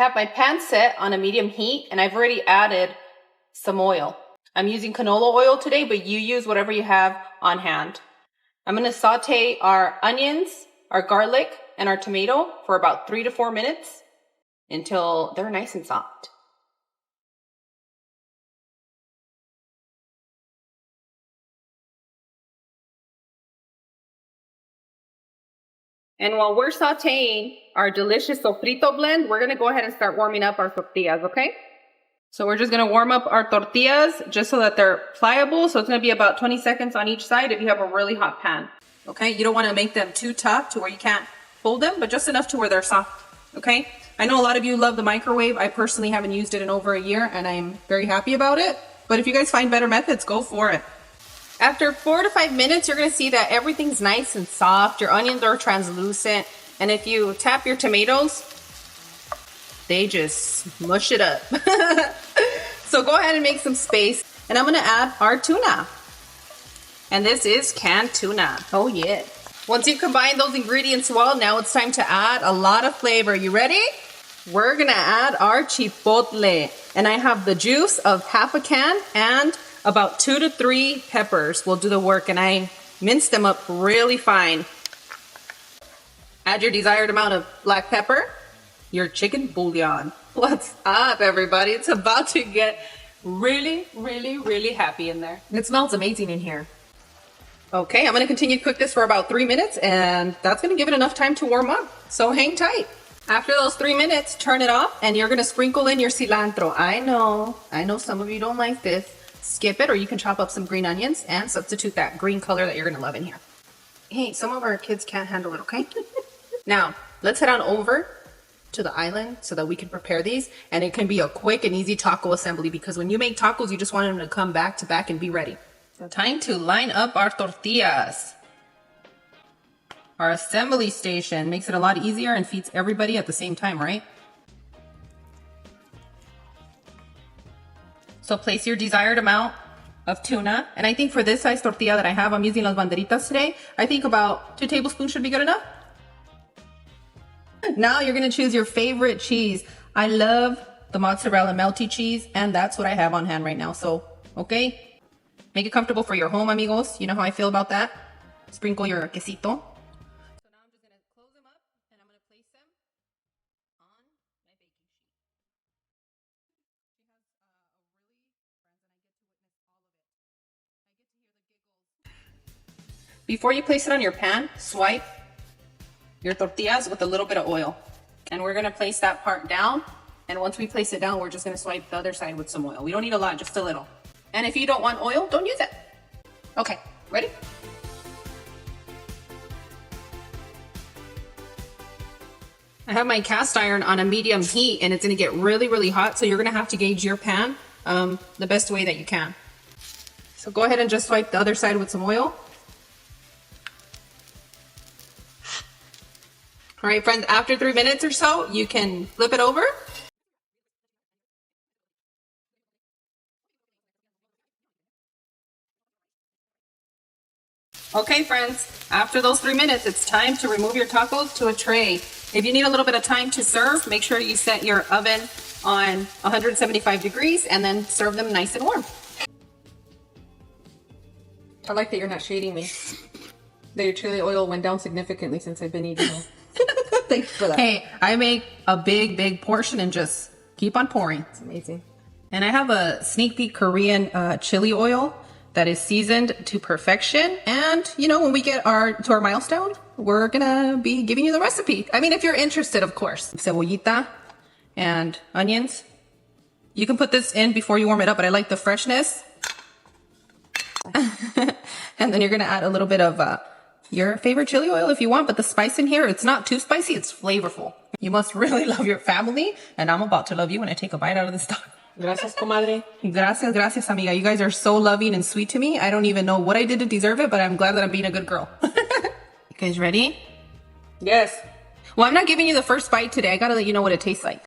I have my pan set on a medium heat and I've already added some oil. I'm using canola oil today, but you use whatever you have on hand. I'm going to saute our onions, our garlic, and our tomato for about 3 to 4 minutes until they're nice and soft. And while we're sauteing our delicious sofrito blend, we're going to go ahead and start warming up our tortillas, okay? So we're just going to warm up our tortillas just so that they're pliable. So it's going to be about 20 seconds on each side if you have a really hot pan. Okay, you don't want to make them too tough to where you can't fold them, but just enough to where they're soft, okay? I know a lot of you love the microwave. I personally haven't used it in over a year and I'm very happy about it. But if you guys find better methods, go for it. After 4 to 5 minutes, you're going to see that everything's nice and soft. Your onions are translucent. And if you tap your tomatoes, they just mush it up. So go ahead and make some space. And I'm going to add our tuna. And this is canned tuna. Oh yeah. Once you combine those ingredients well, now it's time to add a lot of flavor. You ready? We're going to add our chipotle. And I have the juice of half a can and about 2 to 3 peppers will do the work, and I mince them up really fine. Add your desired amount of black pepper, your chicken bouillon. What's up, everybody? It's about to get really, really, really happy in there. It smells amazing in here. Okay, I'm going to continue to cook this for about 3 minutes, and that's going to give it enough time to warm up. So hang tight. After those 3 minutes, turn it off, and you're going to sprinkle in your cilantro. I know some of you don't like this. Skip it, or you can chop up some green onions and substitute that green color that you're going to love in here. Hey, some of our kids can't handle it, okay? Now, let's head on over to the island so that we can prepare these. And it can be a quick and easy taco assembly because when you make tacos, you just want them to come back to back and be ready. So time to line up our tortillas. Our assembly station makes it a lot easier and feeds everybody at the same time, right? So place your desired amount of tuna. And I think for this size tortilla that I have, I'm using las banderitas today. I think about 2 tablespoons should be good enough. Now you're going to choose your favorite cheese. I love the mozzarella melty cheese, and that's what I have on hand right now. So, okay, make it comfortable for your home, amigos. You know how I feel about that. Sprinkle your quesito. Before you place it on your pan, swipe your tortillas with a little bit of oil. And we're gonna place that part down. And once we place it down, we're just gonna swipe the other side with some oil. We don't need a lot, just a little. And if you don't want oil, don't use it. Okay, ready? I have my cast iron on a medium heat and it's gonna get really, really hot. So you're gonna have to gauge your pan the best way that you can. So go ahead and just swipe the other side with some oil. All right, friends, after 3 minutes or so, you can flip it over. Okay, friends, after those 3 minutes, it's time to remove your tacos to a tray. If you need a little bit of time to serve, make sure you set your oven on 175 degrees and then serve them nice and warm. I like that you're not shading me. That your chili oil went down significantly since I've been eating it. Thanks for that. Hey, I make a big, big portion and just keep on pouring. It's amazing. And I have a sneak peek Korean chili oil that is seasoned to perfection. And, you know, when we get to our milestone, we're gonna be giving you the recipe. I mean, if you're interested, of course. Cebollita and onions. You can put this in before you warm it up, but I like the freshness. And then you're gonna add a little bit of your favorite chili oil if you want, but the spice in here, it's not too spicy, it's flavorful. You must really love your family, and I'm about to love you when I take a bite out of this taco. Gracias, comadre. Gracias, gracias, amiga. You guys are so loving and sweet to me. I don't even know what I did to deserve it, but I'm glad that I'm being a good girl. You guys ready? Yes. Well, I'm not giving you the first bite today. I gotta let you know what it tastes like.